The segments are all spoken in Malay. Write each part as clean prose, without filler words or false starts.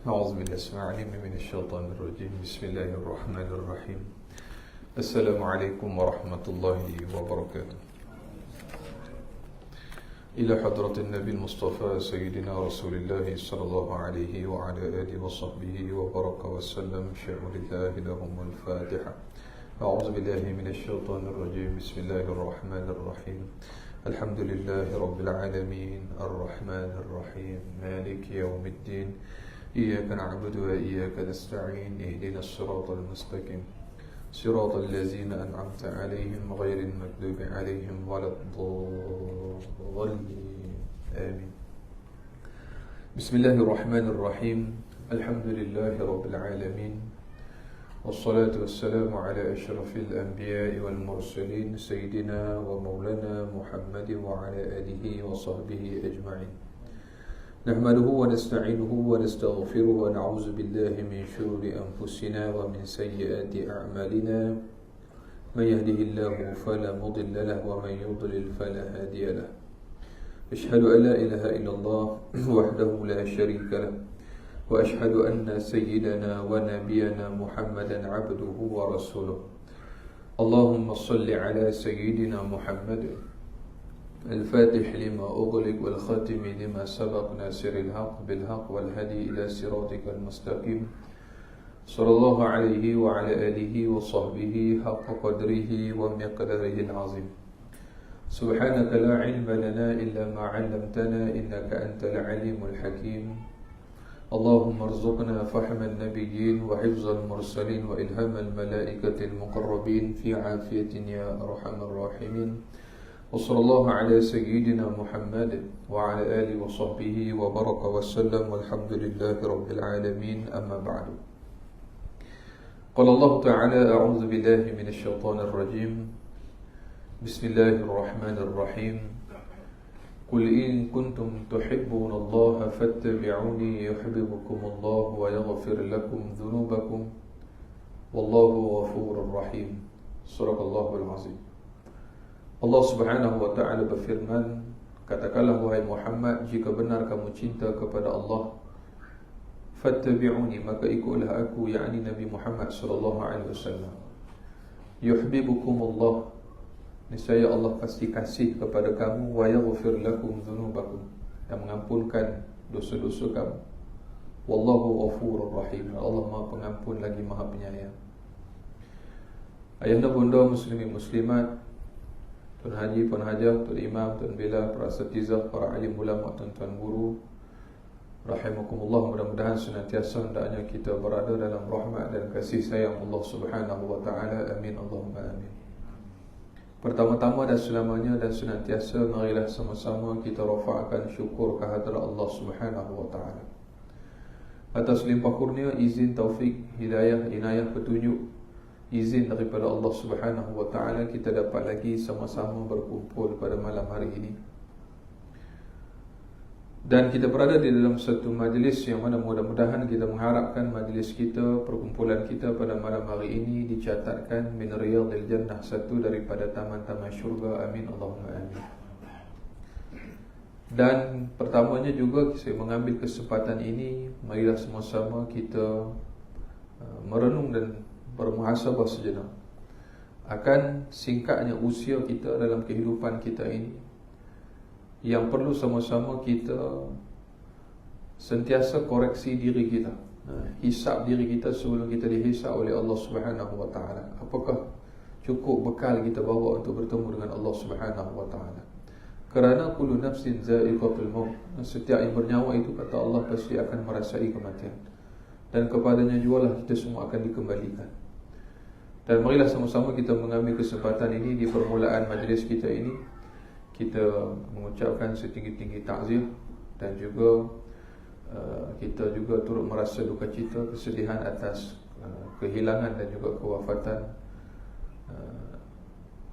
أعوذ بالله السميع العليم من الشيطان الرجيم. بسم الله الرحمن الرحيم. السلام عليكم ورحمة الله وبركاته. إلى حضرة النبي المصطفى سيدنا رسول الله صلى الله عليه وعلى آله وصحبه وبارك وسلم. شيخ الله لهم الفاتحة. أعوذ بالله من الشيطان الرجيم. بسم الله الرحمن الرحيم. الحمد لله رب العالمين الرحمن الرحيم مالك يوم الدين. إياك نعبد وإياك نستعين. اهدنا الصراط المستقيم صراط الذين أنعمت عليهم غير المغضوب عليهم ولا الضالين آمين. بسم الله الرحمن الرحيم. الحمد لله رب العالمين والصلاة والسلام على أشرف الأنبياء والمرسلين سيدنا ومولانا محمد وعلى آله وصحبه أجمعين. نحمده ونستعينه ونستغفره ونعوذ بالله من شرور أنفسنا ومن سيئات أعمالنا. من يهده الله فلا مضل له ومن يضلل فلا هادي له. أشهد أن لا إله إلا الله وحده لا شريك له، وأشهد أن سيدنا ونبينا محمدا عبده ورسوله. اللهم صل على سيدنا محمد الفاتح لما أغلق والخاتم لما سبق ناصر الحق بالحق والهدي إلى صراطك المستقيم صلى الله عليه وعلى آله وصحبه حق قدره ومقداره العظيم. سبحانك لا علم لنا إلا ما علمتنا إنك أنت العليم الحكيم. اللهم ارزقنا فهم النبيين وحفظ المرسلين وإلهام الملائكة المقربين في عافية يا أرحم الراحمين. وصلى الله على سيدنا محمد وعلى آله وصحبه وبارك وسلم والحمد لله رب العالمين. أما بعد. قال الله تعالى: أعوذ بالله من الشيطان الرجيم. بسم الله الرحمن الرحيم. قل إن كنتم تحبون الله فاتبعوني يحببكم الله ويغفر لكم ذنوبكم والله غفور رحيم. صدق الله العظيم. Allah Subhanahu wa ta'ala berfirman, katakanlah wahai Muhammad, jika benar kamu cinta kepada Allah, fattabi'uni, maka ikutlah aku, yakni Nabi Muhammad sallallahu alaihi wasallam. Yuhibbukumullah, niscaya Allah pasti kasih kepada kamu, wa yaghfir lakum dhunubakum, dan mengampunkan dosa-dosa kamu. Wallahu ghafurur rahim, Allah Maha Pengampun lagi Maha Penyayang. Ayahanda bunda muslimin muslimat, Tuan Haji, Puan Hajah, Tuan Imam, Tuan Bela, para asatizah, para alim ulama, tuan-tuan guru, rahimakumullah, mudah-mudahan senantiasa hendaknya kita berada dalam rahmat dan kasih sayang Allah Subhanahu wa ta'ala. Amin Allahumma amin. Pertama-tama dan selamanya dan senantiasa, marilah sama-sama kita rafa'kan syukur kehadrat Allah Subhanahu wa ta'ala atas limpah kurnia, izin, taufik, hidayah, inayah, petunjuk, izin daripada Allah Subhanahu wa ta'ala, kita dapat lagi sama-sama berkumpul pada malam hari ini. Dan kita berada di dalam satu majlis yang mana mudah-mudahan kita mengharapkan majlis kita, perkumpulan kita pada malam hari ini dicatatkan min riyadil jannah, satu daripada taman-taman syurga. Amin Allahumma amin. Dan pertamanya juga saya mengambil kesempatan ini, marilah sama-sama kita merenung dan bermuhasabah sejenak akan singkatnya usia kita dalam kehidupan kita ini, yang perlu sama-sama kita sentiasa koreksi diri kita, hisap diri kita sebelum kita dihisap oleh Allah Subhanahu wa ta'ala. Apakah cukup bekal kita bawa untuk bertemu dengan Allah Subhanahu wa ta'ala? Kerana kullu nafsin za'iqatul maut, setiap yang bernyawa itu, kata Allah, pasti akan merasai kematian, dan kepadanya jugalah kita semua akan dikembalikan. Dan marilah sama-sama kita mengambil kesempatan ini di permulaan majlis kita ini, kita mengucapkan setinggi-tinggi takziah dan juga kita juga turut merasa duka cita, kesedihan atas kehilangan dan juga kewafatan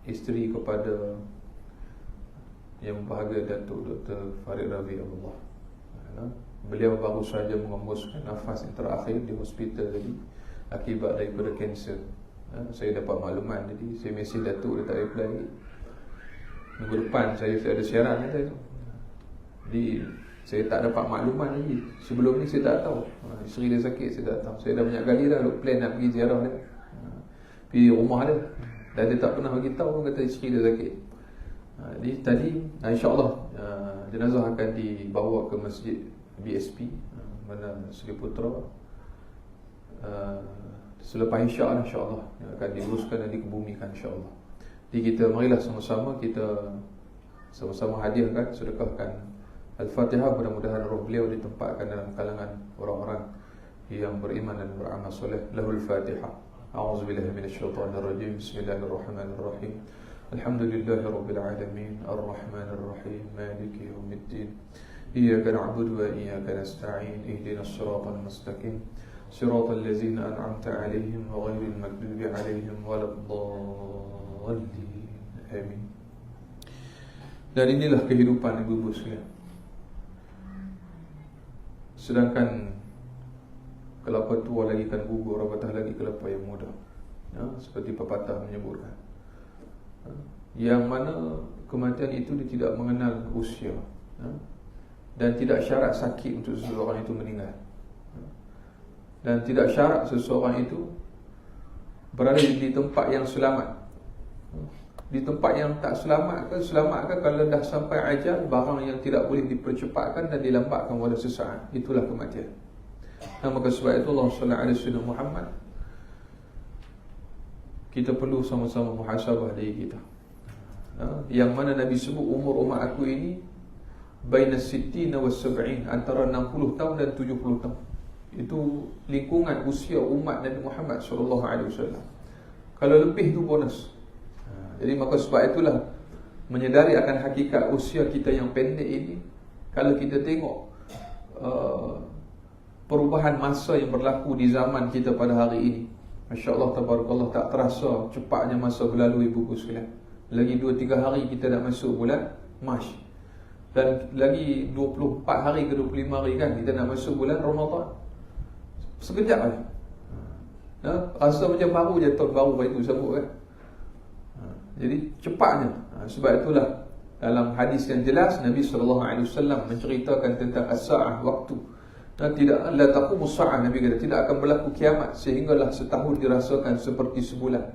isteri kepada yang berbahagia, Datuk Dr. Farid Ravi Allah. Beliau baru saja mengembuskan nafas yang terakhir di hospital tadi akibat daripada kanser. Saya dapat makluman tadi, saya mesej Datuk, dia tak reply. Minggu depan saya ada siaran kata. Jadi Saya tak dapat makluman lagi. Sebelum ni saya tak tahu. Isteri dia sakit, saya tak tahu. Saya dah banyak kali dah plan nak pergi ziarah dia, pergi rumah dia, dan dia tak pernah bagi tahu pun kata isteri dia sakit. Jadi tadi insya-Allah jenazah akan dibawa ke masjid BSP mana Seri Putra. Selepas Isyak insya-Allah akan diuruskan dan dikebumikan insya-Allah. Jadi kita marilah sama-sama hadiahkan, sedekahkan Al-Fatihah. Mudah-mudahan roh beliau ditempatkan dalam kalangan orang-orang yang beriman dan beramal soleh. Lahul Fatihah. A'udzubillahi minasyaitonirrajim. Bismillahirrahmanirrahim. Alhamdulillahirabbil alamin. Arrahmanir rahim. Maliki yaumiddin. Iyyaka na'budu wa iyyaka nasta'in. Ihdinas siratal mustaqim. Siratal ladzina an'amta 'alaihim ghairil maghdubi 'alaihim waladdallin. Amin. Dan inilah kehidupan ibu-ibu sekalian. Sedangkan kelapa tua lagi kan gugur, apatah lagi kelapa yang muda. Seperti pepatah menyebutkan. Yang mana kematian itu dia tidak mengenal usia, dan tidak syarat sakit untuk seseorang itu meninggal, dan tidak syarat seseorang itu berada di tempat yang selamat. Di tempat yang tak selamat ke kalau dah sampai ajal, barang yang tidak boleh dipercepatkan dan dilambatkan walau sesaat. Itulah kematian. Maka sebab itu Allah sallallahu alaihi wasallam Muhammad, kita perlu sama-sama muhasabah diri kita. Yang mana Nabi sebut umur umat aku ini baina 60 wa 70, antara 60 tahun dan 70 tahun. Itu lingkungan usia umat Nabi Muhammad sallallahu alaihi wasallam. Kalau lebih tu bonus. Jadi maka sebab itulah menyedari akan hakikat usia kita yang pendek ini. Kalau kita tengok perubahan masa yang berlaku di zaman kita pada hari ini, masya-Allah tabarakallah, tak terasa cepatnya masa berlalu ibu-ibu sekalian. Lagi 2-3 hari kita dah masuk bulan Mac. Dan lagi 24 hari ke 25 hari kan kita nak masuk bulan Ramadan. Sekejap aja. Rasa macam baru je tahun baru itu sambut kan. Jadi cepatnya. Sebab itulah dalam hadis yang jelas Nabi SAW menceritakan tentang as-sa'ah, waktu. Tidak la taqumu as-sa'ah, Nabi kata tidak akan berlaku kiamat sehinggalah setahun dirasakan seperti sebulan.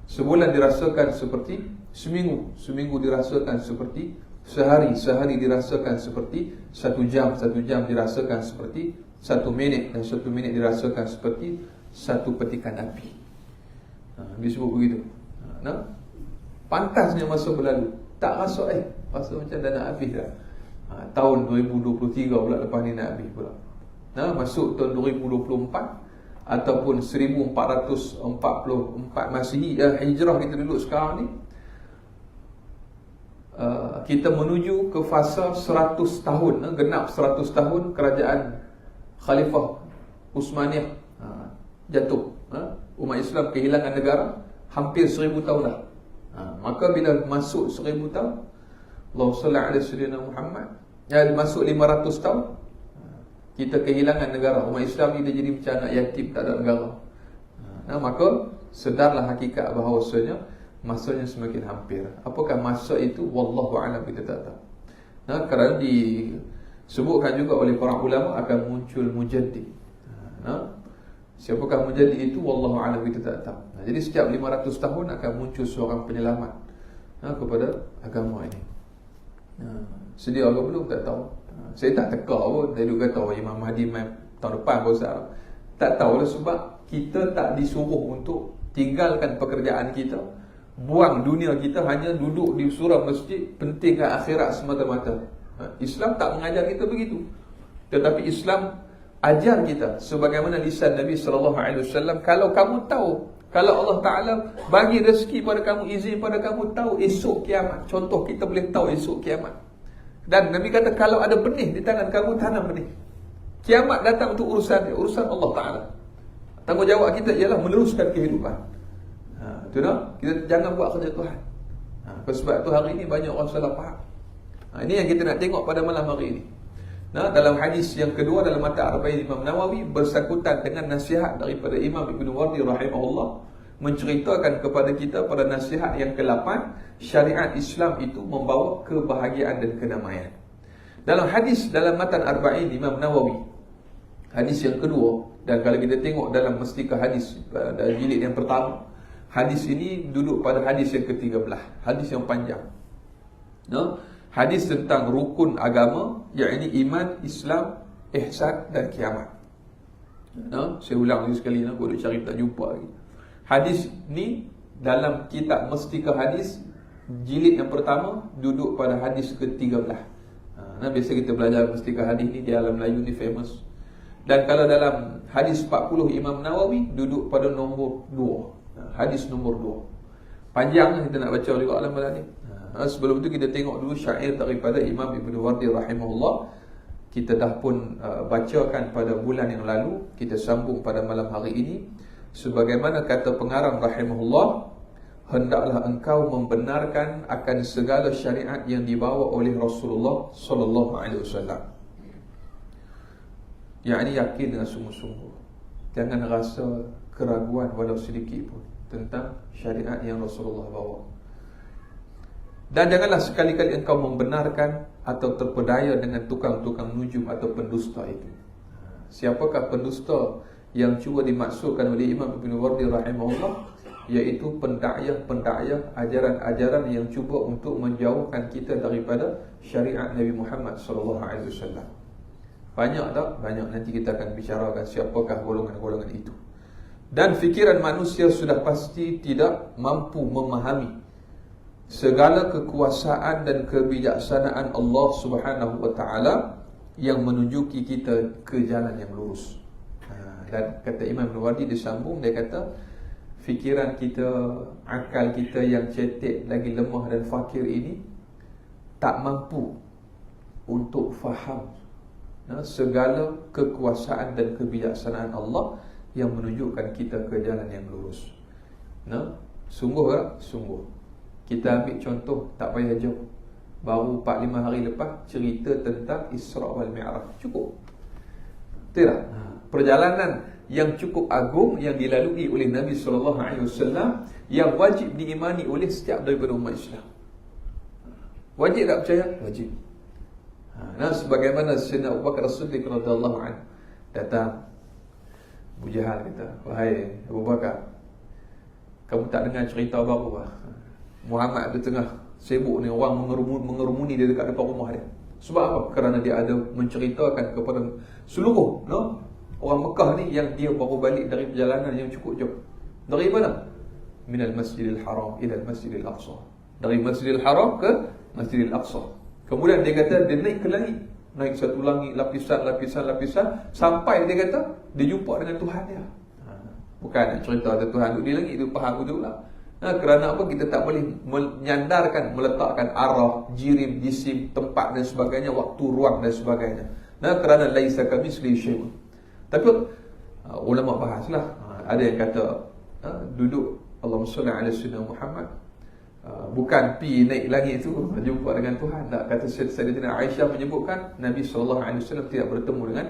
Sebulan dirasakan seperti seminggu, seminggu dirasakan seperti sehari, sehari dirasakan seperti 1 jam, 1 jam dirasakan seperti 1 minit, dan 1 minit dirasakan seperti 1 petikan api. Disebut begitu. Pantasnya masa berlalu, tak rasa rasa macam dah nak habis dah. Tahun 2023 pula lepas ni nak habis pula. Masuk tahun 2024 ataupun 1444 Masihi, Hijrah kita duduk sekarang ni. Kita menuju ke fasa 100 tahun, genap 100 tahun kerajaan Khalifah Uthmaniyah jatuh. Umat Islam kehilangan negara hampir 1000 tahun dah. Maka bila masuk 1000 tahun, Allahumma salli ala sayyidina Muhammad, masuk 500 tahun, kita kehilangan negara. Umat Islam ni dia jadi macam anak yatim, tak ada negara. Maka sedarlah hakikat bahawasanya masanya semakin hampir. Apakah masa itu? Wallahu a'lam, kita tak tahu. Kerana disebutkan juga oleh para ulama akan muncul mujaddid. Siapakah mujaddid itu? Wallahu a'lam, kita tak tahu. Jadi setiap 500 tahun akan muncul seorang penyelamat kepada agama ini. Sedia ke belum? Tak tahu. Saya tak teka pun. Saya dulu kata Imam Mahdi tahun depan besar. Tak tahulah, sebab kita tak disuruh untuk tinggalkan pekerjaan kita, buang dunia kita, hanya duduk di surau masjid, pentingkan akhirat semata-mata. Islam tak mengajar kita begitu. Tetapi Islam ajar kita sebagaimana lisan Nabi SAW. Kalau kamu tahu, kalau Allah Ta'ala bagi rezeki pada kamu, izin pada kamu tahu esok kiamat. Contoh, kita boleh tahu esok kiamat. Dan Nabi kata kalau ada benih di tangan kamu, tanam benih. Kiamat datang untuk urusan Allah Ta'ala. Tanggungjawab kita ialah meneruskan kehidupan. Kita jangan buat kerja Tuhan. Sebab tu hari ini banyak orang salah faham. Ini yang kita nak tengok pada malam hari ini. Dalam hadis yang kedua dalam mata Arba'in Imam Nawawi, bersangkutan dengan nasihat daripada Imam Ibn Wardi rahimahullah, menceritakan kepada kita pada nasihat yang ke-8, syariat Islam itu membawa kebahagiaan dan kedamaian. Dalam hadis dalam matan Arba'in Imam Nawawi, hadis yang kedua, dan kalau kita tengok dalam Mustikah Hadis dalam jilid yang pertama, hadis ini duduk pada hadis yang ke-13, hadis yang panjang. Hadis tentang rukun agama, iaitu iman, Islam, ihsan dan kiamat. Saya ulang lagi sekali, aku dah cari tak jumpa lagi. Hadis ni dalam kitab Mustikah Hadis jilid yang pertama duduk pada hadis ke-13. Biasa kita belajar Mustikah Hadis ni di alam Melayu ni famous. Dan kalau dalam hadis 40 Imam Nawawi duduk pada nombor 2. Hadis nombor 2. Panjang kita nak baca oleh alam ni. Sebelum itu kita tengok dulu syair daripada Imam Ibn Wardi rahimahullah. Kita dah pun bacakan pada bulan yang lalu. Kita sambung pada malam hari ini. Sebagaimana kata pengarang rahimahullah, hendaklah engkau membenarkan akan segala syariat yang dibawa oleh Rasulullah sallallahu alaihi wasallam. Yang ini yakin dengan sungguh-sungguh. Jangan rasa keraguan walau sedikit pun tentang syariat yang Rasulullah bawa. Dan janganlah sekali-kali engkau membenarkan atau terpedaya dengan tukang-tukang nujum atau pendusta itu. Siapakah pendusta yang cuba dimaksudkan oleh Imam Ibn Wardi rahimahullah? Iaitu pendakyah ajaran-ajaran yang cuba untuk menjauhkan kita daripada syariat Nabi Muhammad SAW. Banyak tak? Banyak. Nanti kita akan bicarakan siapakah golongan-golongan itu. Dan fikiran manusia sudah pasti tidak mampu memahami segala kekuasaan dan kebijaksanaan Allah Subhanahu wa taala yang menunjuki kita ke jalan yang lurus. Dan kata Imam Nawawi disambung, dia kata fikiran kita, akal kita yang cetek, lagi lemah dan fakir ini tak mampu untuk faham segala kekuasaan dan kebijaksanaan Allah yang menunjukkan kita ke jalan yang lurus. Sungguh tak? Sungguh. Kita ambil contoh, tak payah jauh. Baru 4-5 hari lepas cerita tentang Isra wal Mi'raj. Cukup. Betul tak? Perjalanan yang cukup agung yang dilalui oleh Nabi SAW, yang wajib diimani oleh setiap daripada umat Islam. Wajib tak percaya? Wajib. Sebagaimana Sayyidina Abu Bakar As-Siddiq radhiyallahu anhu datang, Abu Jahal kata, wahai Abu Bakar, kamu tak dengar cerita baru lah? Muhammad di tengah sibuk ni, orang mengerumuni dia dekat depan rumah dia. Sebab apa? Kerana dia ada menceritakan kepada seluruh orang Mekah ni yang dia baru balik dari perjalanan yang cukup jauh. Dari mana? Minal Masjidil Haram ila Masjidil Aqsa. Dari Masjidil Haram ke Masjidil Aqsa. Kemudian dia kata dia naik ke langit, naik satu langit, lapisan, sampai dia kata dia jumpa dengan Tuhan dia. Bukan nak cerita ada Tuhan duduk di langit, itu faham betul lah. Kerana apa? Kita tak boleh menyandarkan, meletakkan arah, jirim, jisim, tempat dan sebagainya, waktu, ruang dan sebagainya. Kerana laisa kamitslihi syai'un. Tapi ulama bahaslah, ada yang kata duduk Allahumma salli ala sayyidina Muhammad, bukan pi naik langit tu jumpa dengan Tuhan. Tak, kata Sayyidatina Aisyah menyebutkan Nabi SAW tidak bertemu dengan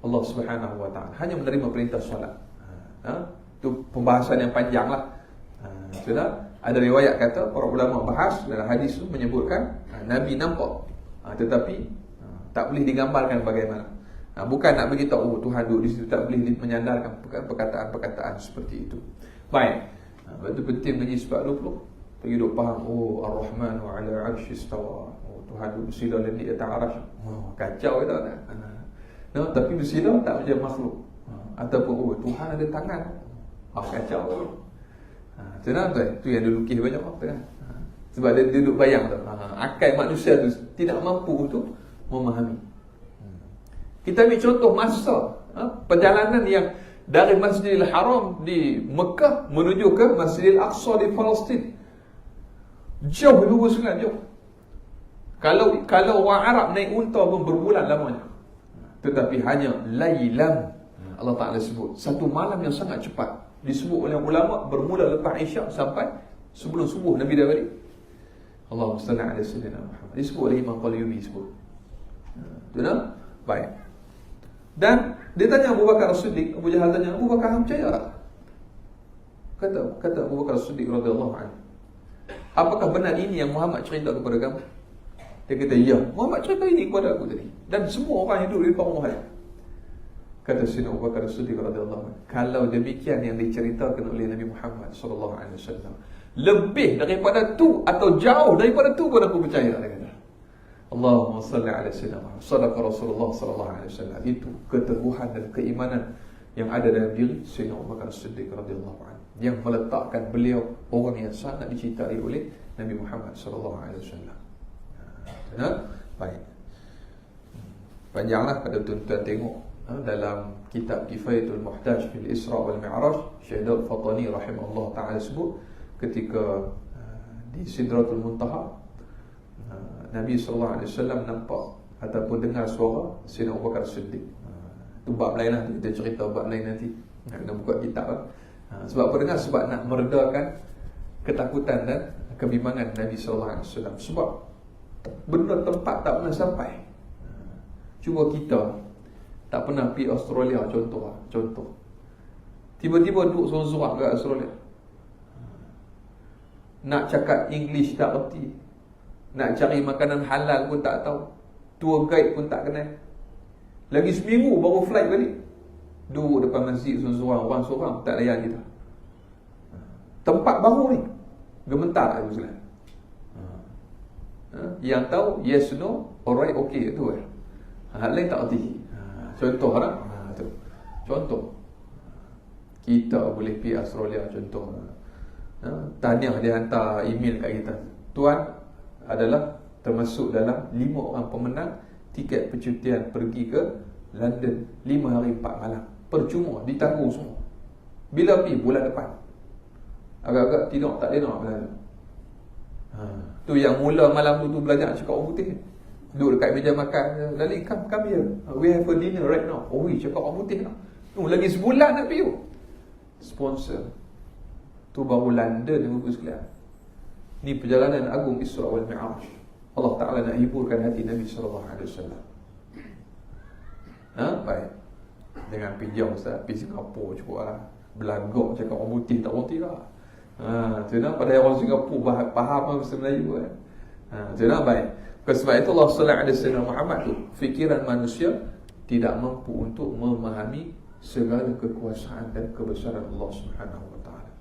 Allah Subhanahu wa taala, hanya menerima perintah solat. Itu pembahasan yang panjang lah. Sudah ada riwayat kata para ulama bahas dalam hadis tu menyebutkan Nabi nampak, tetapi tak boleh digambarkan bagaimana. Bukan nak beritahu Tuhan duduk di situ, tak boleh menyandarkan perkataan-perkataan seperti itu. Baik. Itu penting mengaji sebab 20 pergi duk faham, Ar-Rahman wa 'ala 'arsy istawa. Tuhan duduk bersila di atas arasy. Kacau itu tak? Tapi bersila tak macam makhluk. Ataupun Tuhan ada tangan. Kacau. Senang tu, tu yang dia lukis banyak apa kan? Sebab dia duduk bayang tu. Akal manusia tu tidak mampu untuk memahami. Kita ambil contoh masa perjalanan yang dari Masjidil Haram di Mekah menuju ke Masjidil Aqsa di Palestin. Jauh lurus sangat, jauh. Kalau orang Arab naik unta pun berbulan lamanya. Tetapi hanya lailam, Allah Ta'ala sebut, satu malam yang sangat cepat. Disebut oleh ulama bermula lepas Isyak sampai sebelum subuh Nabi dah balik. Allahumma salli ala sayyidina Muhammad. Disebut oleh Imam Qalyubi sebut. Betul? Baik. Dan dia tanya Abu Bakar As-Siddiq, Abu Jahal tanya, Abu Bakar percaya tak? Kata Abu Bakar As-Siddiq radhiyallahu anhu, apakah benar ini yang Muhammad cerita kepada kamu? Dia kata, ya, Muhammad cerita ini kepada aku tadi. Dan semua orang hidup di depan rumah dia. Kata Sayyidina Abu Bakar As-Siddiq radhiyallahu anhu, kalau demikian yang diceritakan oleh Nabi Muhammad sallallahu alaihi wasallam, lebih daripada tu atau jauh daripada tu pun aku percaya, dia kata. Allahumma salli ala sayyidina Muhammad. Sadaqa Rasulullah sallallahu alaihi wasallam. Itu keteguhan dan keimanan yang ada dalam diri Sayyidina Abu Bakar As-Siddiq radhiyallahu anhu, yang meletakkan beliau orang yang sangat dicintai oleh Nabi Muhammad sallallahu alaihi wasallam. Baik. Panjanglah pada tuan-tuan tengok dalam kitab Kifayatul Muhtaj fil Isra wal Mi'raj, Syekh Daud Fatani rahimahullah taala sebut ketika di Sidratul Muntaha, Nabi sallallahu alaihi wasallam nampak ataupun dengar suara Sayyidina Abu Bakar As-Siddiq. Itu bab lain lah, kita cerita bab lain nanti. Nak buka kitab lah. Sebab apa dengar? Sebab nak meredakan ketakutan dan kebimbangan Nabi sallallahu alaihi wasallam. Sebab benda tempat tak pernah sampai. Cuba kita tak pernah pergi Australia, contoh. Tiba-tiba duduk sorang-sorang kat Australia. Nak cakap English tak erti. Nak cari makanan halal pun tak tahu. Tour guide pun tak kenal. Lagi seminggu baru flight balik. Duduk depan masjid sorang-sorang, orang sorang, tak layan kita. Tempat baru ni, gementar aku sekalian. Yang tahu yes, no, alright, okay, itu kan. Hal lain tak erti. Contoh lah, contoh kita boleh pergi Australia, contoh. Tahniah dia hantar email kat kita, tuan adalah termasuk dalam 5 orang pemenang tiket percutian pergi ke London 5 hari 4 malam, percuma, ditanggung semua. Bila pergi? Bulan depan. Agak-agak tidur tak dia nak berlalu. Tu yang mula malam tu belajar cakap orang putih, duduk dekat meja makan, Lali, come here, we have a dinner right now. Oh, cakap orang putih lah. Lagi sebulan nak pergi. Sponsor. Tu baru London ni buku sekalian. Ni perjalanan agung Isra wal Mi'raj. Allah Ta'ala nak hiburkan hati Nabi SAW. Baik. Dengan pergi jauh Ustaz, pergi Singapura cukup lah. Belagak cakap orang putih tak roti lah. Pada orang Singapura faham bahasa Melayu kan. Baik. Sebab itu Allah sallallahu alaihi wasallam Muhammad tu, fikiran manusia tidak mampu untuk memahami segala kekuasaan dan kebesaran Allah Subhanahu wa taala.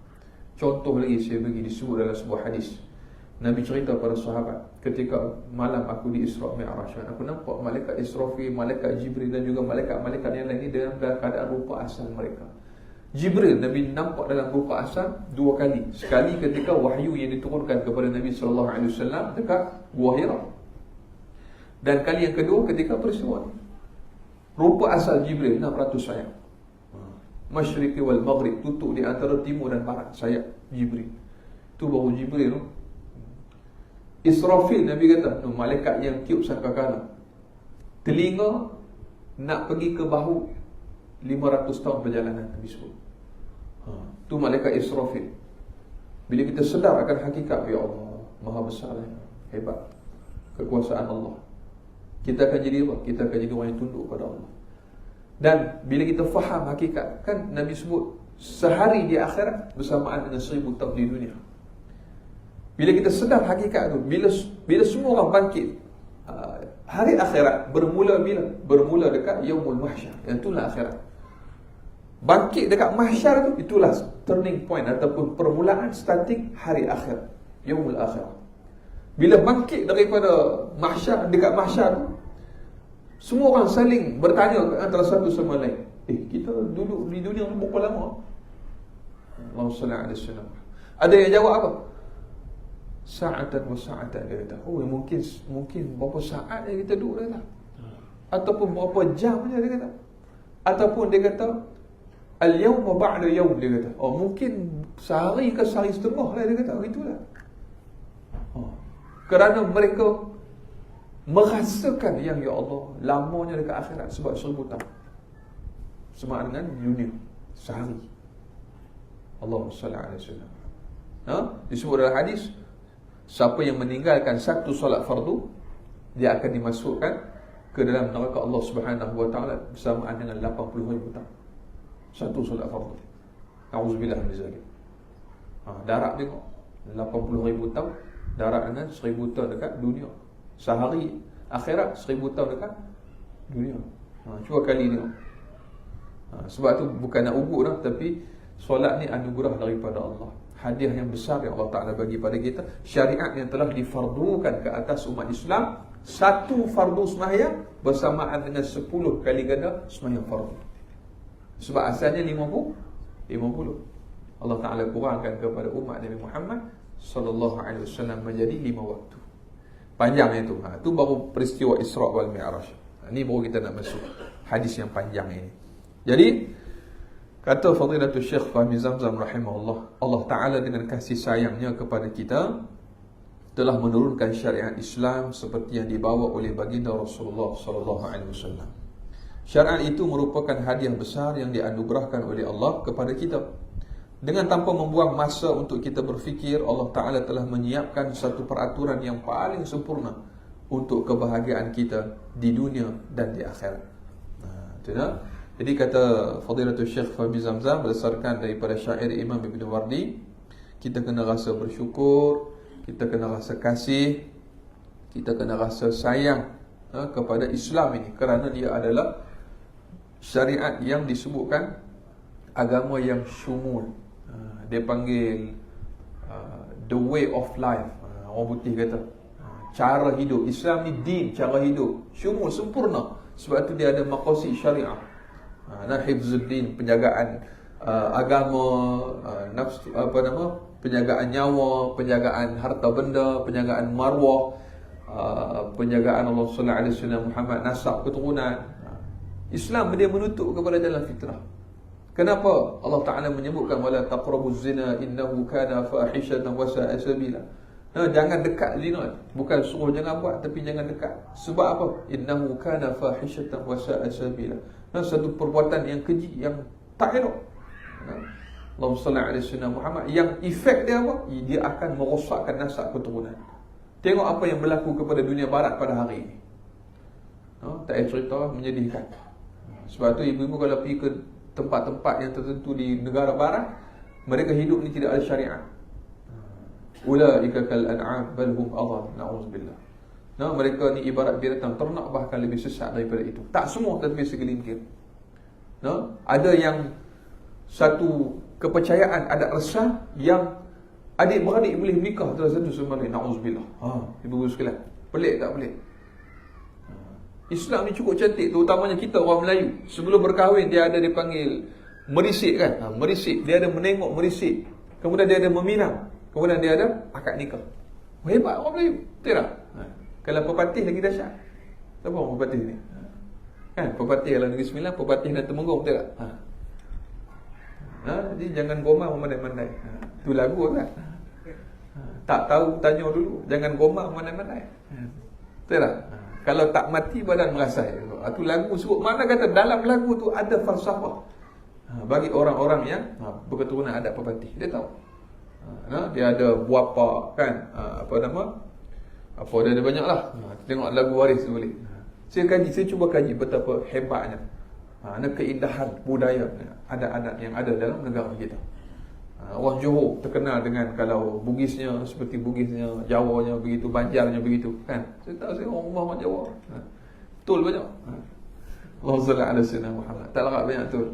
Contoh lagi saya bagi disebut dalam sebuah hadis. Nabi cerita pada sahabat, ketika malam aku di Isra Mi'raj, aku nampak malaikat Israfil, malaikat Jibril dan juga malaikat-malaikat yang lain dalam keadaan rupa asal mereka. Jibril Nabi nampak dalam rupa asal 2 kali. Sekali ketika wahyu yang diturunkan kepada Nabi sallallahu alaihi wasallam dekat Gua Hira. Dan kali yang kedua ketika peristiwa ni. Rupa asal Jibril 600 sayap. Masyriqi wal maghrib, tutup di antara timur dan barat sayap Jibril. Tu baru Jibril tu. Israfil Nabi kata, malaikat yang tiup sangkakala. Telinga nak pergi ke bahu 500 tahun perjalanan Nabi sebut. Tu malaikat Israfil. Bila kita sedar akan hakikat, ya Allah, maha besar, hebat kekuasaan Allah, kita akan jadi apa? Kita akan jadi orang yang tunduk pada Allah. Dan bila kita faham hakikat, kan Nabi sebut sehari di akhirat bersamaan dengan 1000 tahun di dunia. Bila kita sedar hakikat tu, bila semua orang bangkit, hari akhirat bermula bila? Bermula dekat Yaumul Mahsyar. Yang itulah akhirat. Bangkit dekat mahsyar tu, itulah turning point ataupun permulaan starting hari akhir, Yaumul Akhirah. Bila bangkit daripada mahsyar, dekat mahsyar tu, semua orang saling bertanya antara satu sama lain, kita duduk di dunia ni berapa lama? Allahumma salli alaihi wasallam. Ada yang jawab apa? Sa'atan wa sa'atan, dia kata. Mungkin berapa saat yang kita duduk, dia kata. Ataupun berapa jam je, dia kata. Ataupun dia kata al-yawma ba'da yawm, dia kata. Mungkin sehari ke sehari setengah lah, dia kata. Itulah. Kerana mereka merasakan yang, ya Allah, lamanya dekat akhirat sebab 1000 tahun. Sama dengan dunia sehari. Allahumma salli alaihi wasallam. Disebut dalam hadis, siapa yang meninggalkan satu solat fardu, dia akan dimasukkan ke dalam neraka Allah Subhanahu wa taala bersamaan dengan 80,000 tahun. Satu solat fardu. Auzubillah min zalik. Darat tengok 80,000 tahun, darat dengan 1000 tahun dekat dunia. Sehari akhirat 1000 tahun dekat dunia. Cuba kali tengok. Sebab tu bukan nak ugut dah, tapi solat ni anugerah daripada Allah, hadiah yang besar yang Allah Ta'ala bagi pada kita. Syariat yang telah difardukan ke atas umat Islam, satu fardu sembahyang bersamaan dengan 10 kali ganda sembahyang fardu. Sebab asalnya 50. Allah Ta'ala kurangkan kepada umat Nabi Muhammad sallallahu alaihi wasallam menjadi 5 waktu. Panjang itu. Itu baru peristiwa Isra' wal Mi'raj. Ini baru kita nak masuk hadis yang panjang ini. Jadi kata Fadilatul Syekh Fahmi Zamzam rahimahullah, Allah Ta'ala dengan kasih sayangnya kepada kita telah menurunkan syariat Islam seperti yang dibawa oleh baginda Rasulullah sallallahu alaihi wasallam. Syariat itu merupakan hadiah besar yang dianugerahkan oleh Allah kepada kita. Dengan tanpa membuang masa untuk kita berfikir, Allah Ta'ala telah menyiapkan satu peraturan yang paling sempurna untuk kebahagiaan kita di dunia dan di akhirat. Jadi kata Fadilatul Syekh Fahmi Zamzam, berdasarkan daripada syair Imam Ibn Wardi, kita kena rasa bersyukur, kita kena rasa kasih, kita kena rasa sayang kepada Islam ini, kerana dia adalah syariat yang disebutkan agama yang syumul. Dia panggil the way of life. Orang putih kata cara hidup. Islam ni din, cara hidup syumul, sempurna. Sebab tu dia ada maqasid syariah. Hifzuddin, penjagaan agama, nafsu, penjagaan nyawa, penjagaan harta benda, penjagaan marwah, penjagaan Allah sallallahu alaihi wasallam Muhammad, nasab, keturunan. Islam dia menutup kepada jalan fitrah. Kenapa Allah Ta'ala menyebutkan wala taqrabuz zina innahu kana fahishatan wa sa'a sabila? Jangan dekat zina. Bukan suruh jangan buat, tapi jangan dekat. Sebab apa? Innahu kana fahishatan wa sa'a sabila. Satu perbuatan yang keji, yang tak elok. Allahumma salli alaihi wasallam Muhammad, yang efek dia apa? Dia akan merosakkan nasab keturunan. Tengok apa yang berlaku kepada dunia barat pada hari ini. Tak payah cerita, menyedihkan. Sebab tu ibu-ibu kalau pergi ke tempat-tempat yang tertentu di negara barat, mereka hidup ni tidak ada syariat. Ulaika kal an'am bal hum adall, na'udzubillah. Mereka ni ibarat binatang ternak, bahkan lebih sesat daripada itu. Tak semua, tapi segelintir. Ada yang satu kepercayaan adat resah yang adik-beradik boleh menikah antara satu sama lain. Na'udzubillah. Ibu-ibu sekalian, pelik tak pelik? Islam ni cukup cantik, terutamanya kita orang Melayu. Sebelum berkahwin dia ada dipanggil merisik kan? Merisik, dia ada menengok merisik. Kemudian dia ada meminang. Kemudian dia ada akad nikah. Hebat orang Melayu, betul tak? Kalau pepatih lagi dahsyat. Siapa orang pepatih ni? Kan, pepatih kalau Negeri Sembilan, pepatih dan Temenggung, betul tak? Jadi jangan gomar memandai-mandai. Itu lagu kan? Tak tahu tanya dulu, jangan gomar memandai-mandai. Betul tak? Kalau tak mati badan merasai. Itu lagu sebut. Mana kata dalam lagu tu ada falsafah bagi orang-orang yang berketurunan adat pepatih. Dia tahu. Dia ada buapa kan, dia ada banyak lah. Tengok lagu waris tu boleh. Saya cuba kaji betapa hebatnya keindahan budaya adat-adat yang ada dalam negara kita. Orang Johor terkenal dengan kalau Bugisnya seperti Bugisnya, Jawanya begitu, Banjarnya begitu kan. Saya tahu saya orang Jawa. Betul banyak. Allahumma salli ala sayyidina Muhammad. Tak larat banyak betul.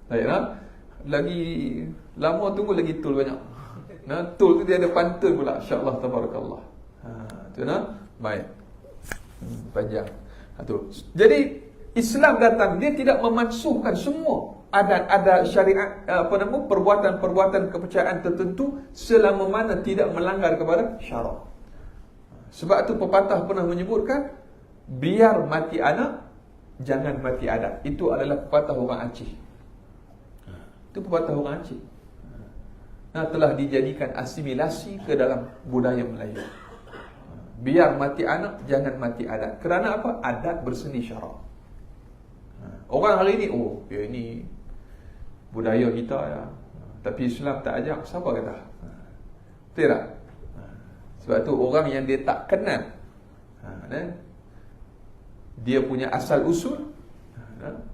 Baiklah. Lagi lama tunggu lagi tul banyak. Tul tu dia ada pantun pula. Insya-Allah tabarakallah. Tu baik. Panjang. Jadi Islam datang, dia tidak memansuhkan semua adat-adat syariat, perbuatan-perbuatan kepercayaan tertentu selama mana tidak melanggar kepada syarak. Sebab tu pepatah pernah menyebutkan, biar mati anak, jangan mati adat. Itu adalah pepatah orang Aceh. Itu pepatah orang Aceh. Telah dijadikan asimilasi ke dalam budaya Melayu. Biar mati anak, jangan mati adat. Kerana apa? Adat berseni syarak. Orang hari ni, ini budaya kita ya, tapi Islam tak ajak. Siapa kata? Betul tak? Sebab tu orang yang dia tak kenal dia punya asal usul,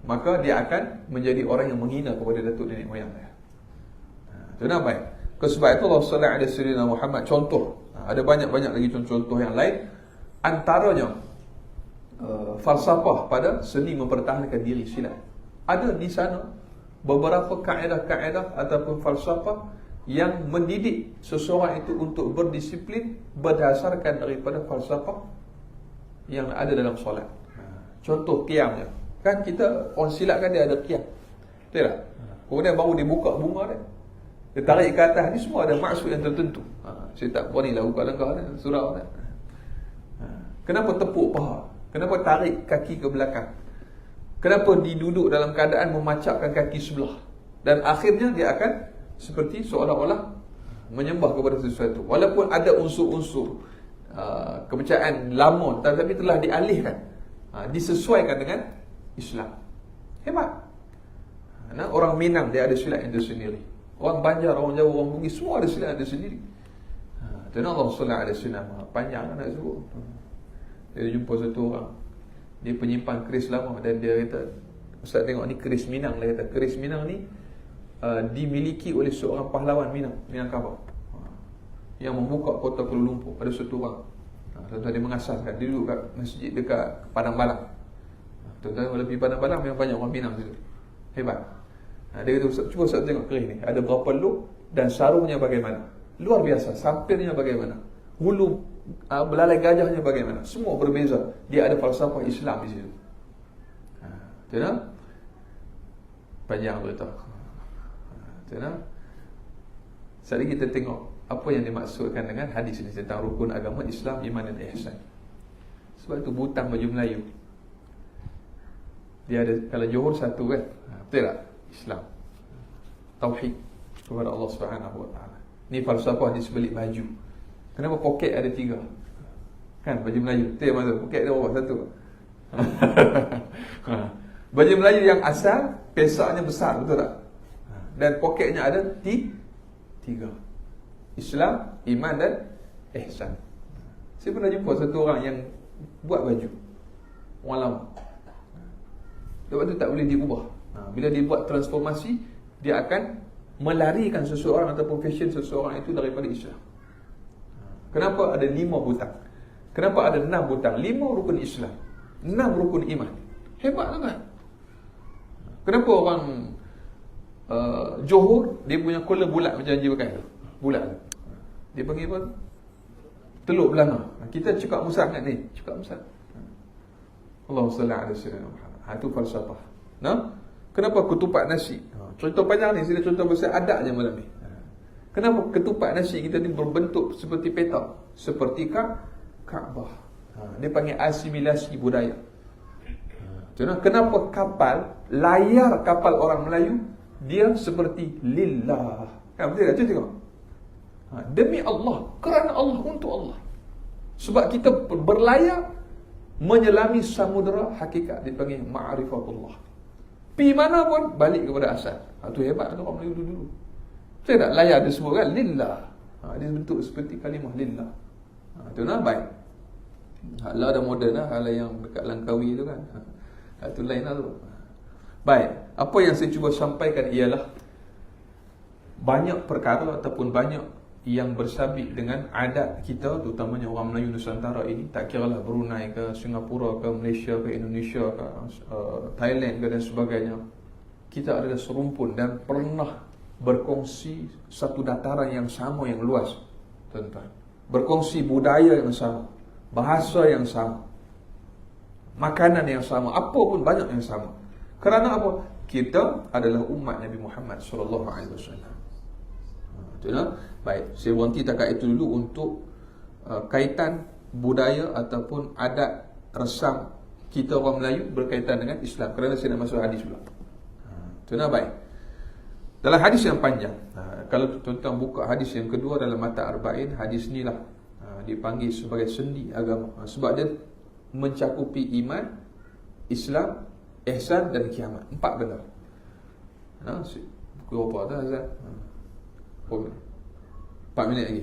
maka dia akan menjadi orang yang menghina kepada datuk nenek moyang dia. Itu baik. Sebab itu Allah sallallahu alaihi wasallam Muhammad contoh. Ada banyak-banyak lagi contoh-contoh yang lain antaranya falsafah pada seni mempertahankan diri silat. Ada di sana beberapa kaedah-kaedah ataupun falsafah yang mendidik seseorang itu untuk berdisiplin berdasarkan daripada falsafah yang ada dalam solat. Contoh qiyamnya. Kan kita orang silat kan dia ada qiyam. Betul tak? Kemudian baru dia buka bunga dia. Dia tarik ke atas ni semua ada maksud yang tertentu. Saya tak berani lah buka langkah ni, surau ni. Kenapa tepuk paha? Kenapa tarik kaki ke belakang? Kenapa diduduk dalam keadaan memacapkan kaki sebelah? Dan akhirnya dia akan seperti seolah-olah menyembah kepada sesuatu. Walaupun ada unsur-unsur kepercayaan lama, tetapi telah dialihkan, disesuaikan dengan Islam. Hebat. Orang Minang dia ada silat yang tersendiri. Orang Banjar, orang Jawa, orang Bugis semua ada silat yang tersendiri. Dan Allah SAW panjang nak sebut. Dia jumpa satu orang, dia penyimpan keris lama, dan dia kata, Ustaz tengok ni keris Minang. Dia kata keris Minang ni dimiliki oleh seorang pahlawan Minangkabau yang membuka kota Kuala Lumpur. Ada satu orang, tuan-tuan, dia mengasaskan, dia duduk kat masjid dekat Padang Balang. Tuan-tuan kalau pergi Padang Balang memang banyak orang Minang situ. Hebat. Dia kata, cuba Ustaz tengok keris ni, ada berapa luk dan sarungnya bagaimana. Luar biasa. Sampirnya bagaimana, hulu belalai gajahnya bagaimana, semua berbeza. Dia ada falsafah Islam di situ. Tengok panjang berita. Tengok. Sekali kita tengok apa yang dimaksudkan dengan hadis ini tentang rukun agama Islam, iman dan ihsan. Sebab itu butang baju Melayu dia ada, kalau Johor satu kan, betul tak? Islam, tauhid kepada Allah Subhanahu Wa Taala. Ni falsafah di sebalik baju. Kenapa poket ada 3? Kan baju Melayu, betul yang mana? Poket ada berapa? Satu. Baju Melayu yang asal pesaknya besar, betul tak? Dan poketnya ada 3. Islam, iman dan ihsan. Saya pernah jumpa satu orang yang buat baju, orang lama. Sebab tu tak boleh diubah. Bila dia buat transformasi, dia akan melarikan seseorang ataupun fashion seseorang itu daripada Islam. Kenapa ada 5 butang? Kenapa ada 6 butang? 5 rukun Islam, 6 rukun iman. Hebat kan? Kenapa orang Johor dia punya kola bulat macam Haji pakai tu? Bulat. Dia panggil apa? Teluk belanga. Kita cakap musang kan ni, cakap musang. Allahumma salli ala sayyidina Muhammad. Itu falsafah. Kenapa ketupat nasi? Contoh panjang ni, sila contoh besar adat je malam ni. Kenapa ketupat nasi kita ni berbentuk seperti petak? Seperti Kaabah. Dia panggil asimilasi budaya. Kenapa kapal, layar kapal orang Melayu, dia seperti lillah. Betul tak? Cuba tengok. Demi Allah, kerana Allah, untuk Allah. Sebab kita berlayar menyelami samudera hakikat, dipanggil ma'rifatullah. Pi mana pun balik kepada asal. Itu hebat tu orang Melayu dulu. Saya tak layar dia semua kan lillah. Dia bentuk seperti kalimah lillah. Itu baik. Hala ada moden lah, hala yang dekat Langkawi tu kan. Itu lain lah tu. Baik, apa yang saya cuba sampaikan ialah banyak perkara ataupun banyak yang bersabit dengan adat kita, terutamanya orang Melayu Nusantara ini, tak kiralah Brunei ke, Singapura ke, Malaysia ke, Indonesia ke, Thailand ke dan sebagainya. Kita adalah serumpun dan pernah berkongsi satu dataran yang sama, yang luas, tuan-tuan. Berkongsi budaya yang sama, bahasa yang sama, makanan yang sama, apa pun banyak yang sama. Kerana apa? Kita adalah umat Nabi Muhammad sallallahu alaihi wasallam. Baik, saya berhenti takat itu dulu untuk kaitan budaya ataupun adat resam kita orang Melayu berkaitan dengan Islam. Kerana saya nak masuk hadis pula. Baik. Dalam hadis yang panjang, kalau tuan-tuan buka hadis yang kedua dalam mata Arba'in, hadis ni lah dipanggil sebagai sendi agama. Sebab dia mencakupi iman, Islam, ihsan dan kiamat. 4 benda. Pukul berapa tu Azad? 4 minit lagi.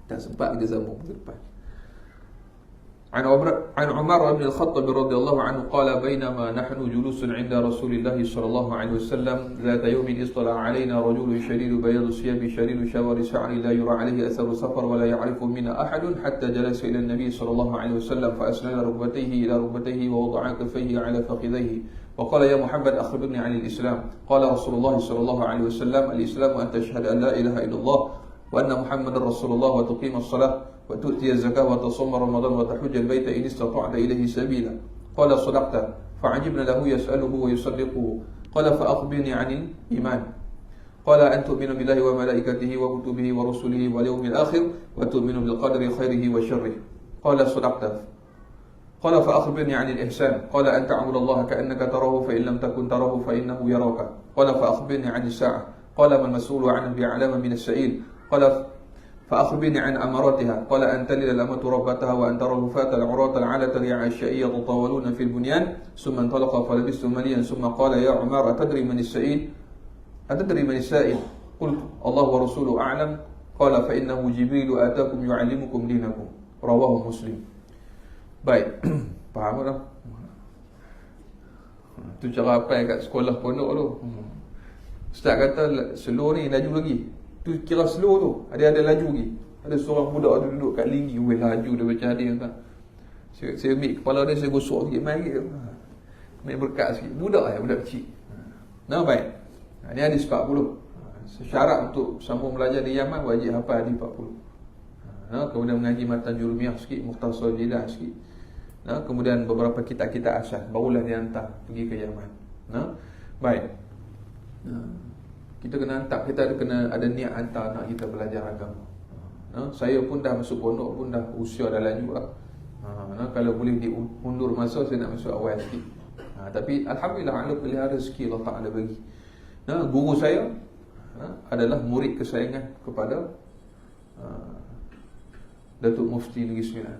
Tak sempat kita sambung ke depan. An Umar bin Al-Khattab radhiyallahu anhu qala bainama nahnu julusun 'inda Rasulillah sallallahu alaihi wasallam ذات يوم اصطلع علينا رجل شديد بياض الثياب شديد شوار الشعر لا يرى عليه أثر سفر ولا يعرف منا أحد حتى جلس إلى النبي صلى الله عليه وسلم فأسند ركبتيه إلى ركبتيه ووضع كفيه على فخذيه وقال يا محمد أخبرني عن الإسلام قال رسول الله صلى الله عليه وسلم الإسلام أن تشهد أن لا إله إلا الله وأن محمد رسول الله وتقيم الصلاة وتؤتي الزكاة وتصوم رمضان وتحج البيت إن استطعت إليه سبيلا قال صدقت فعجبنا له يسأله ويصدقه قال فأخبرني عن الإيمان قال أن تؤمن بالله وملائكته وكتبه ورسله واليوم الآخر وتؤمن بالقدر خيره وشره قال صدقت قال فأخبرني عن الإحسان قال أن تعبد الله كأنك تراه فإن لم تكن تراه فإنه يراك قال فأخبرني عن الساعة قال ما المسؤول عنه بعلم من السائل قال فأخبرني عن أماراتها قال أن تلد الأمة ربتها وأن ترى الرفاة العراة العالة الرعاشية يتطاولون في البنيان ثم انطلق فلبثت مليا ثم قال يا عمر أتدري من السائل قلت الله ورسوله أعلم قال فإنه جبريل آتاكم يعلمكم دينكم رواه مسلم. Baik, faham tak? Tu cara apa yang kat sekolah pondok tu. Ustaz kata slow ni laju lagi. Tu kira slow tu, ada laju lagi. Ada seorang budak tu duduk kat linggi, weh laju dia baca hadis kan. Saya ambil kepala dia, saya gosok sikit mai sikit. Mai berkat sikit. Budak kecil. Nah, baik. Ini hadis 40. Syarat untuk sambung belajar di Yaman wajib hafal hadis 40. Kemudian mengaji matan Jurumiyah sikit, Mukhtasar Jidah sikit. Kemudian beberapa kitab-kitab asas, barulah dihantar pergi ke Yaman. Baik. Kita kena hantar, kita kena ada niat hantar anak kita belajar agama. Saya pun dah masuk pondok pun dah usia dah laju lah. Kalau boleh diundur masa saya nak masuk awal sikit. Tapi alhamdulillah Allah pelihara rezeki Allah Taala bagi. Guru saya adalah murid kesayangan kepada Datuk Mufti Negeri Sembilan,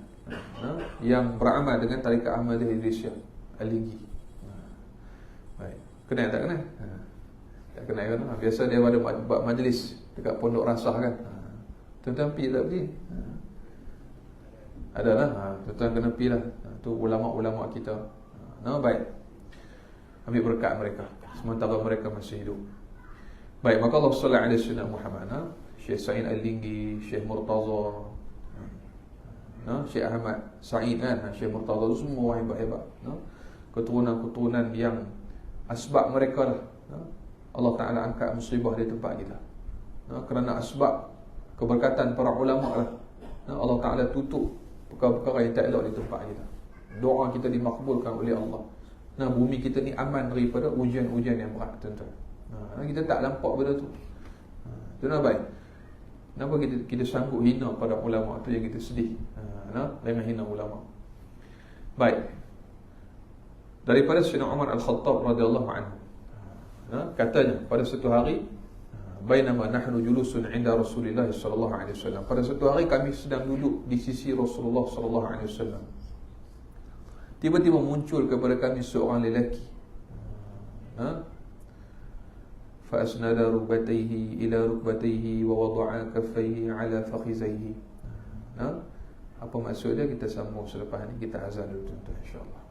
yang beramal dengan Tarikat Ahmadiyah Idrisiyah Al-Linggi. Baik, kenal tak kenal? Tak kenal kan? Biasa dia ada buat majlis dekat Pondok Rasah kan. Tuan-tuan pergi tak pergi? Adalah, tuan-tuan kena pergi lah. Tu ulama-ulama kita. Baik, ambil berkat mereka sementara mereka masih hidup. Baik, maka Allah sallallahu alaihi wasallam Muhammad, Syekh Sa'id Al-Linggi, Syekh Murtaza, Syekh Ahmad Sa'id kan, Syekh Murtaza tu semua hebat-hebat. Keturunan-keturunan yang asbab mereka lah Allah Ta'ala angkat musibah di tempat kita. Kerana asbab keberkatan para ulama lah Allah Ta'ala tutup perkara-perkara yang tak elok di tempat kita. Doa kita dimakbulkan oleh Allah. Bumi kita ni aman daripada ujian-ujian yang berat, tuan-tuan. Kita tak nampak benda tu. Tuan-tuan baik. Kenapa kita sanggup hina pada ulama tu yang kita sedih. Jangan hina ulama. Baik. Daripada Sayyidina Umar Al-Khattab radhiyallahu anhu. Katanya pada satu hari bainama nahnu julusun 'inda Rasulillah sallallahu alaihi wasallam. Pada satu hari kami sedang duduk di sisi Rasulullah sallallahu alaihi wasallam. Tiba-tiba muncul kepada kami seorang lelaki. Fa asnada rukbatayhi ila rukbatayhi wa wada'a kaffayhi ala fakhizayhi. Apa maksudnya kita sambung selepas ni, kita azan dulu tuan-tuan insya-Allah.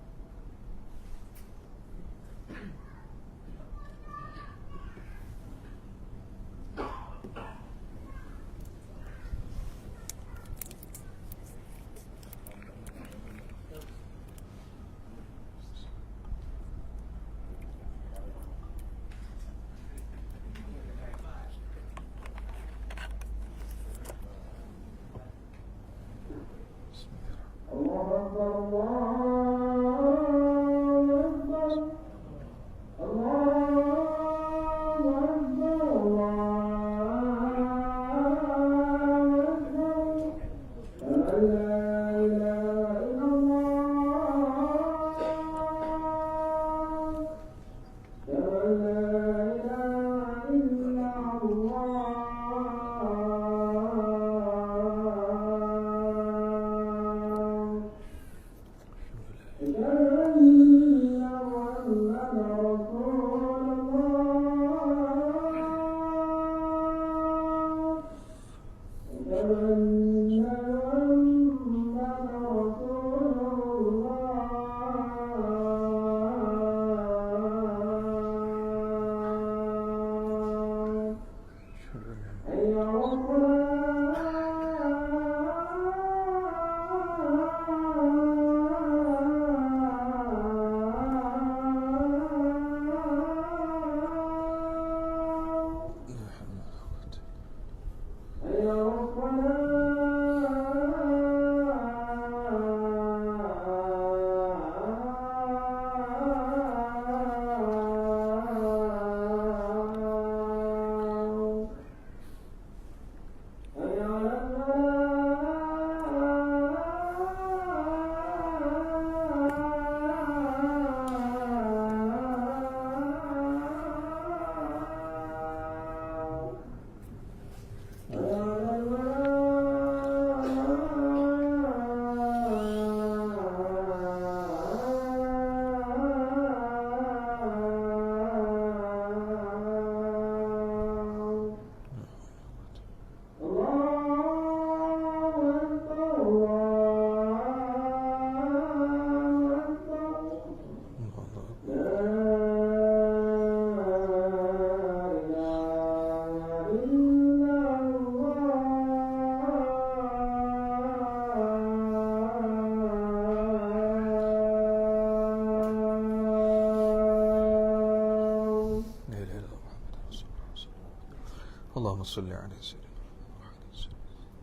salli ala sayyidina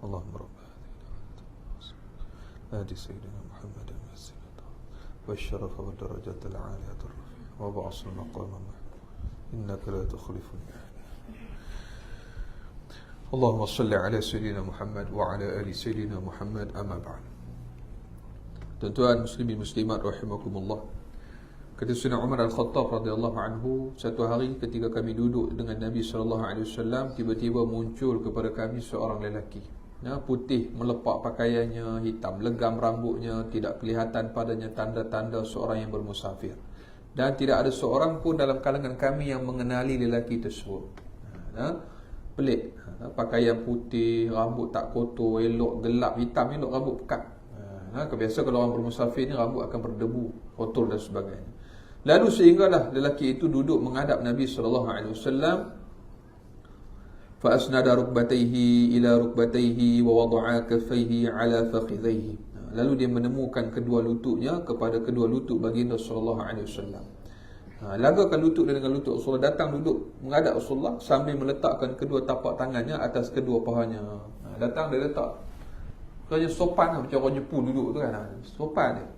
Allahumma rabb هدي سيدنا محمد الوسيلة والشرف والدرجات العالية الرفيعة وبعث المقام محمود إنك لا تخلف الميعاد اللهم صل على سيدنا محمد وعلى آل سيدنا محمد أما بعد. Tuan-tuan muslimin muslimat rahimakumullah. Kata Sayyidina Umar Al-Khattab radhiyallahu anhu, satu hari ketika kami duduk dengan Nabi sallallahu alaihi wasallam, tiba-tiba muncul kepada kami seorang lelaki. Putih melepak pakaiannya, hitam legam rambutnya, tidak kelihatan padanya tanda-tanda seorang yang bermusafir. Dan tidak ada seorang pun dalam kalangan kami yang mengenali lelaki tersebut. Pelik. Pakaian putih, rambut tak kotor, elok, gelap, hitam, elok, rambut pekat. Kebiasa kalau orang bermusafir ni rambut akan berdebu, kotor dan sebagainya. Lalu sehinggalah lelaki itu duduk menghadap Nabi sallallahu alaihi wasallam, fa asnada rukbatayhi ila rukbatayhi wa wada'a kaffayhi ala fakhidhayhi. Lalu dia menemukan kedua lututnya kepada kedua lutut baginda sallallahu alaihi wasallam. Lagakan lutut dia dengan lutut Rasulullah, datang duduk menghadap Rasulullah sambil meletakkan kedua tapak tangannya atas kedua pahanya. Datang dia letak. Dia sopan lah, macam orang Jepun duduk tu kan. Sopan dia.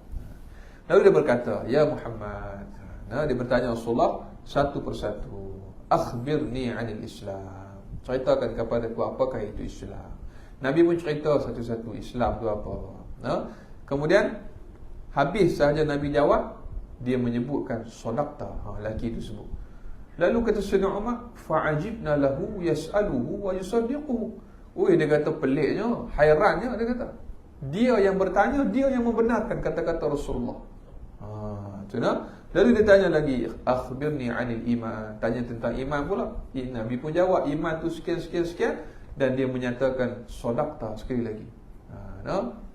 Lalu dia berkata, "Ya Muhammad." Dia bertanya Rasulullah satu persatu. "Akhbirni 'anil Islam." Ceritakan kepada aku apakah itu Islam. Nabi pun cerita satu-satu Islam tu apa. Kemudian habis sahaja Nabi jawab, dia menyebutkan sadaqta. Lelaki itu sebut. Lalu kata Sayyidina Umar, "Fa'ajibna lahu yas'aluhu wa yusaddiquhu." Dia kata peliknya, hairannya dia kata. Dia yang bertanya, dia yang membenarkan kata-kata Rasulullah. Lalu dia tanya lagi, "Akhbirni 'anil iman." Tanya tentang iman pula. Nabi pun jawab, iman tu sekian. Dan dia menyatakan sadaqta sekali lagi.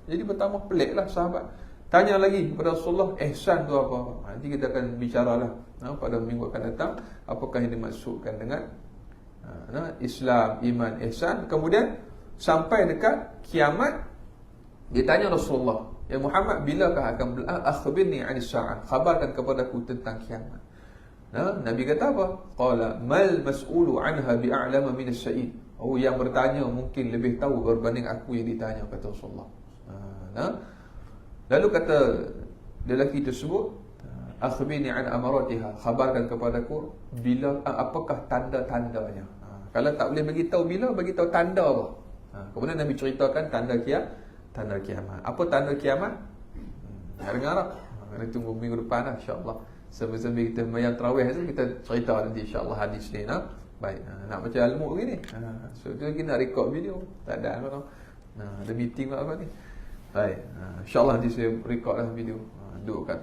Jadi bertambah peliklah sahabat. Tanya lagi kepada Rasulullah, ihsan tu apa? Nanti kita akan bicaralah pada minggu akan datang, apakah yang dimaksudkan dengan Islam, iman, ihsan. Kemudian sampai dekat kiamat, dia tanya Rasulullah, "Ya Muhammad, bilakah akan akhbirni 'anis sa'ah?" Khabarkan kepadaku tentang kiamat. Nabi kata apa? Qala mal mas'ulu 'anha bi'a'lama min as-sa'il. Yang bertanya mungkin lebih tahu berbanding aku yang ditanya, kata Rasulullah. Lalu kata lelaki tersebut, "Akhbirni 'an amaratiha." Khabarkan kepadaku bila apakah tanda-tandanya. Kalau tak boleh bagi tahu bila, bagi tahu tanda apa. Kemudian Nabi ceritakan tanda kiamat. Apa tanda kiamat? Dengar tak? Kena tunggu minggu depan lah, insya-Allah. Sambil kita sembahyang tarawih tu kita cerita nanti insya-Allah hadis ni. Baik. Nak baca al-Mu' begini. So tu lagi nak record video. Tak ada apa. Ada meeting apa ni. Baik. Insya-Allah nanti saya record lah video. Duduk kat